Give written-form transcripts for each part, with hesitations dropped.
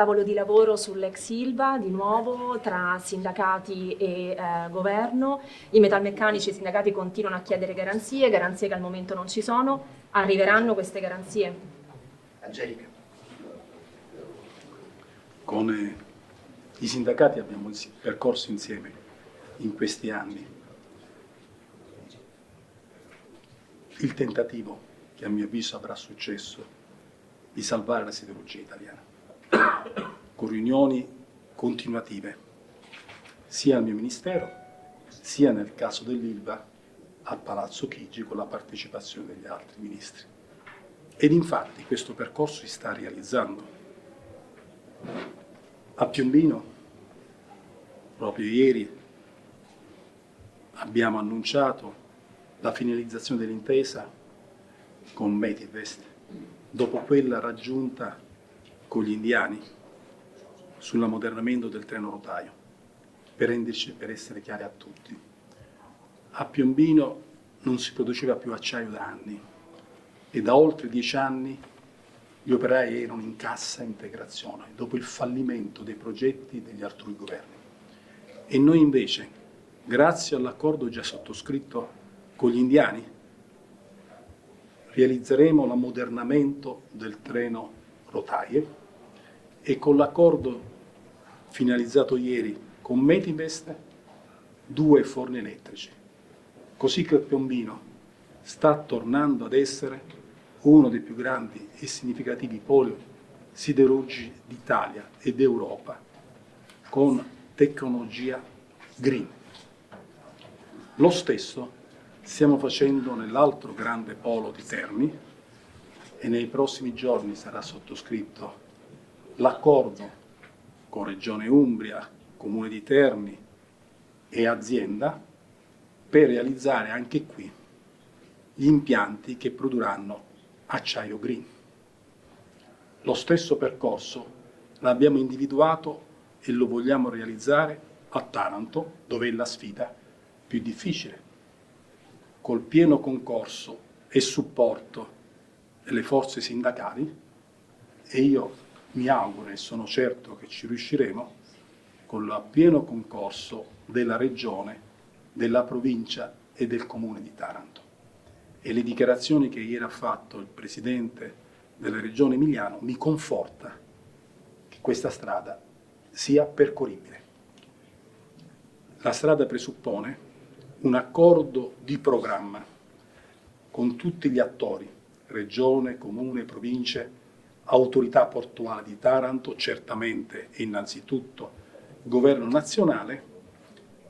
tavolo di lavoro sull'ex Ilva, di nuovo, tra sindacati e governo. I metalmeccanici e i sindacati continuano a chiedere garanzie che al momento non ci sono. Arriveranno queste garanzie? Angelica. Con i sindacati abbiamo percorso insieme in questi anni il tentativo, che a mio avviso avrà successo, di salvare la siderurgia italiana, con riunioni continuative, sia al mio ministero, sia nel caso dell'Ilva al Palazzo Chigi, con la partecipazione degli altri ministri. Ed infatti questo percorso si sta realizzando. A Piombino, proprio ieri, abbiamo annunciato la finalizzazione dell'intesa con Metivest, dopo quella raggiunta con gli indiani sull'ammodernamento del treno rotaio, per essere chiari a tutti. A Piombino non si produceva più acciaio da anni e da oltre 10 anni gli operai erano in cassa integrazione dopo il fallimento dei progetti degli altri governi. E noi invece, grazie all'accordo già sottoscritto con gli indiani, realizzeremo l'ammodernamento del treno rotaie e con l'accordo finalizzato ieri con Metinvest 2 forni elettrici, così che Piombino sta tornando ad essere uno dei più grandi e significativi poli siderurgici d'Italia e d'Europa con tecnologia green. Lo stesso stiamo facendo nell'altro grande polo di Terni e nei prossimi giorni sarà sottoscritto l'accordo con Regione Umbria, Comune di Terni e azienda per realizzare anche qui gli impianti che produrranno acciaio green. Lo stesso percorso l'abbiamo individuato e lo vogliamo realizzare a Taranto, dove è la sfida più difficile, col pieno concorso e supporto delle forze sindacali, e io mi auguro e sono certo che ci riusciremo con il pieno concorso della Regione, della Provincia e del Comune di Taranto. E le dichiarazioni che ieri ha fatto il Presidente della Regione Emiliano mi conforta che questa strada sia percorribile. La strada presuppone un accordo di programma con tutti gli attori, Regione, Comune, Province, Autorità Portuale di Taranto, certamente e innanzitutto Governo nazionale,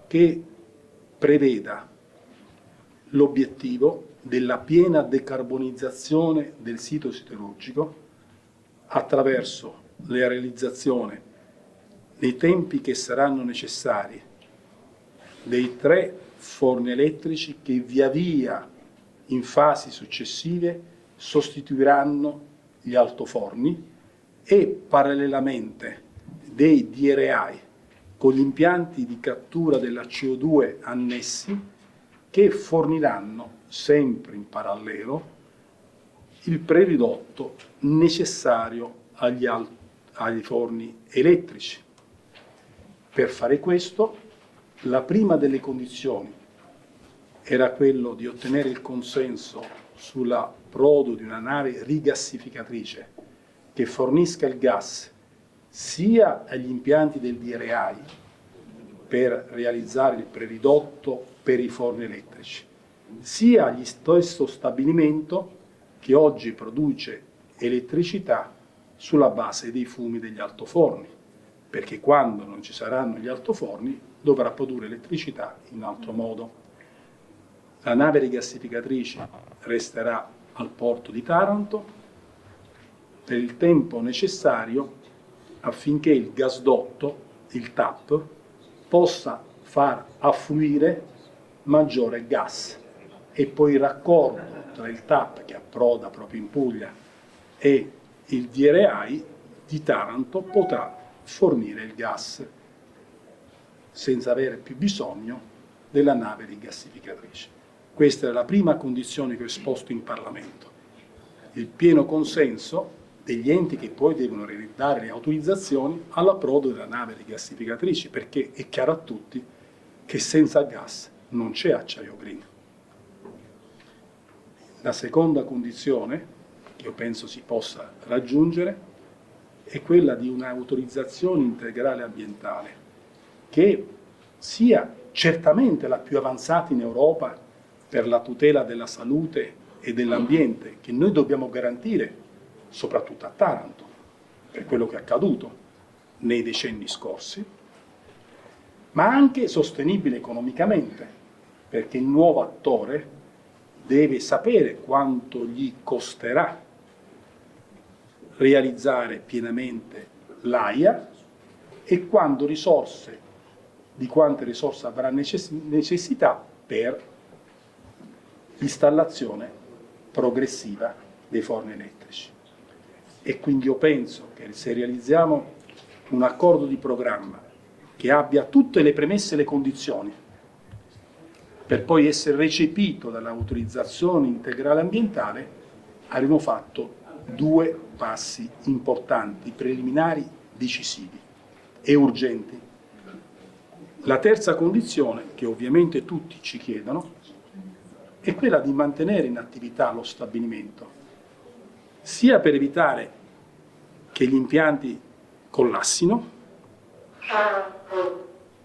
che preveda l'obiettivo della piena decarbonizzazione del sito siderurgico attraverso la realizzazione nei tempi che saranno necessari dei 3 forni elettrici che via via in fasi successive sostituiranno gli altoforni e parallelamente dei DRI con gli impianti di cattura della CO2 annessi che forniranno sempre in parallelo il preridotto necessario agli forni elettrici. Per fare questo, la prima delle condizioni era quello di ottenere il consenso sull'approdo di una nave rigassificatrice che fornisca il gas sia agli impianti del DRI per realizzare il preridotto per i forni elettrici, sia agli stesso stabilimento che oggi produce elettricità sulla base dei fumi degli altoforni, perché quando non ci saranno gli altoforni dovrà produrre elettricità in altro modo. La nave rigassificatrice resterà al porto di Taranto per il tempo necessario affinché il gasdotto, il TAP, possa far affluire maggiore gas e poi il raccordo tra il TAP che approda proprio in Puglia e il DRI di Taranto potrà fornire il gas senza avere più bisogno della nave rigassificatrice. Questa è la prima condizione che ho esposto in Parlamento. Il pieno consenso degli enti che poi devono dare le autorizzazioni all'approdo della nave rigassificatrice, perché è chiaro a tutti che senza gas non c'è acciaio green. La seconda condizione che io penso si possa raggiungere è quella di un'autorizzazione integrale ambientale che sia certamente la più avanzata in Europa per la tutela della salute e dell'ambiente, che noi dobbiamo garantire soprattutto a Taranto, per quello che è accaduto nei decenni scorsi, ma anche sostenibile economicamente, perché il nuovo attore deve sapere quanto gli costerà realizzare pienamente l'AIA e di quante risorse avrà necessità per l'installazione progressiva dei forni elettrici. E quindi io penso che se realizziamo un accordo di programma che abbia tutte le premesse e le condizioni per poi essere recepito dall'autorizzazione integrale ambientale, avremo fatto due passi importanti, preliminari, decisivi e urgenti. La terza condizione, che ovviamente tutti ci chiedono, è quella di mantenere in attività lo stabilimento, sia per evitare che gli impianti collassino,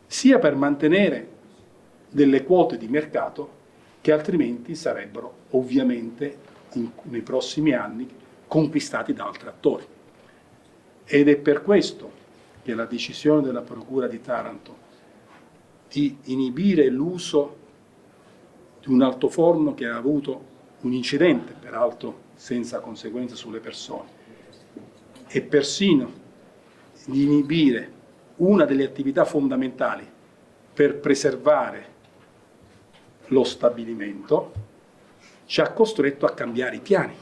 sia per mantenere delle quote di mercato che altrimenti sarebbero ovviamente nei prossimi anni conquistati da altri attori. Ed è per questo che la decisione della Procura di Taranto di inibire l'uso di un altoforno che ha avuto un incidente, peraltro senza conseguenze sulle persone, e persino di inibire una delle attività fondamentali per preservare lo stabilimento, ci ha costretto a cambiare i piani.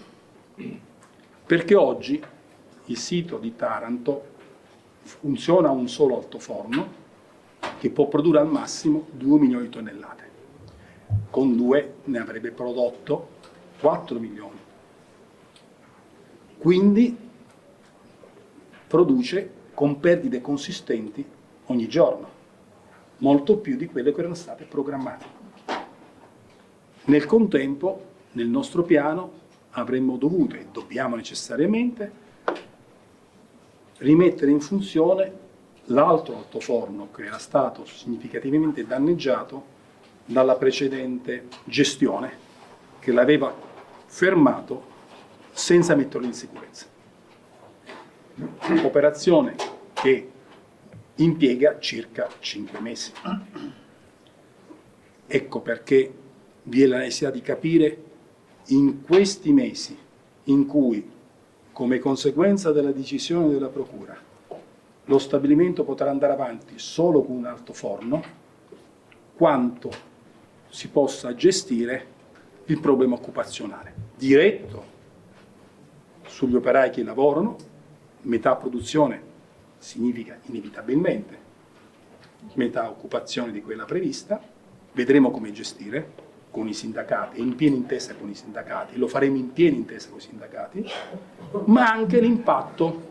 Perché oggi il sito di Taranto funziona un solo altoforno che può produrre al massimo 2 milioni di tonnellate. Con 2 ne avrebbe prodotto 4 milioni. Quindi produce con perdite consistenti ogni giorno, molto più di quelle che erano state programmate. Nel contempo, nel nostro piano, avremmo dovuto e dobbiamo necessariamente rimettere in funzione l'altro altoforno che era stato significativamente danneggiato dalla precedente gestione che l'aveva fermato senza metterlo in sicurezza. Operazione che impiega circa 5 mesi. Ecco perché vi è la necessità di capire in questi mesi in cui, come conseguenza della decisione della Procura, lo stabilimento potrà andare avanti solo con un altoforno, quanto si possa gestire il problema occupazionale diretto sugli operai che lavorano. Metà produzione significa inevitabilmente metà occupazione di quella prevista. Vedremo come gestire con i sindacati, in piena intesa con i sindacati, lo faremo in piena intesa con i sindacati, ma anche l'impatto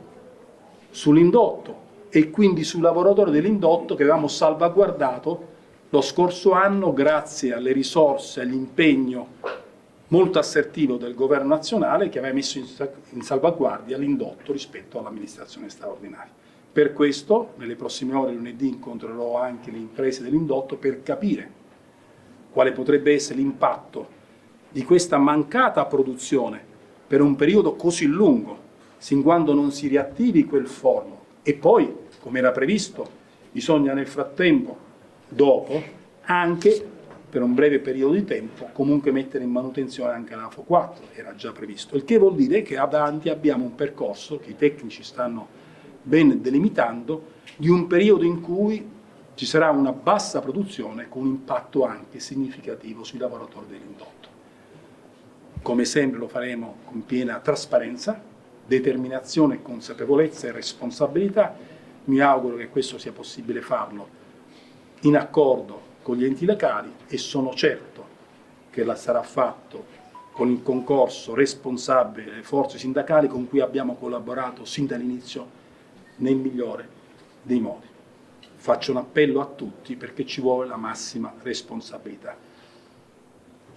sull'indotto e quindi sui lavoratori dell'indotto che avevamo salvaguardato lo scorso anno grazie alle risorse, all'impegno molto assertivo del governo nazionale che aveva messo in salvaguardia l'indotto rispetto all'amministrazione straordinaria. Per questo, nelle prossime ore, lunedì, incontrerò anche le imprese dell'indotto per capire quale potrebbe essere l'impatto di questa mancata produzione per un periodo così lungo, sin quando non si riattivi quel forno. E poi, come era previsto, bisogna nel frattempo, dopo, anche per un breve periodo di tempo, comunque mettere in manutenzione anche la FO 4, era già previsto. Il che vuol dire che avanti abbiamo un percorso che i tecnici stanno ben delimitando, di un periodo in cui ci sarà una bassa produzione con un impatto anche significativo sui lavoratori dell'indotto. Come sempre lo faremo con piena trasparenza, determinazione, consapevolezza e responsabilità. Mi auguro che questo sia possibile farlo in accordo con gli enti locali e sono certo che la sarà fatto con il concorso responsabile delle forze sindacali con cui abbiamo collaborato sin dall'inizio nel migliore dei modi. Faccio un appello a tutti perché ci vuole la massima responsabilità,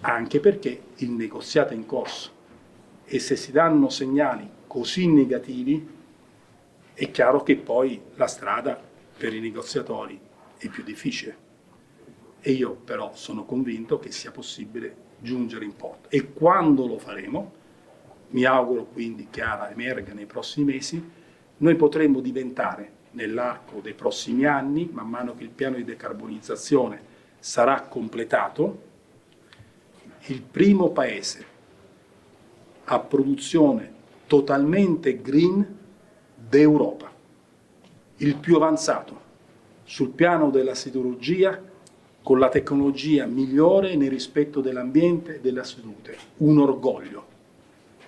anche perché il negoziato è in corso e se si danno segnali così negativi è chiaro che poi la strada per i negoziatori è più difficile. E io però sono convinto che sia possibile giungere in porto. E quando lo faremo, mi auguro quindi che ARA emerga nei prossimi mesi, noi potremo diventare nell'arco dei prossimi anni, man mano che il piano di decarbonizzazione sarà completato, il primo paese a produzione totalmente green d'Europa, il più avanzato sul piano della siderurgia, con la tecnologia migliore nel rispetto dell'ambiente e della salute. Un orgoglio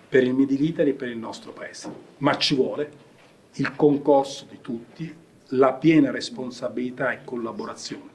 per il Made in Italy e per il nostro Paese. Ma ci vuole il concorso di tutti, la piena responsabilità e collaborazione.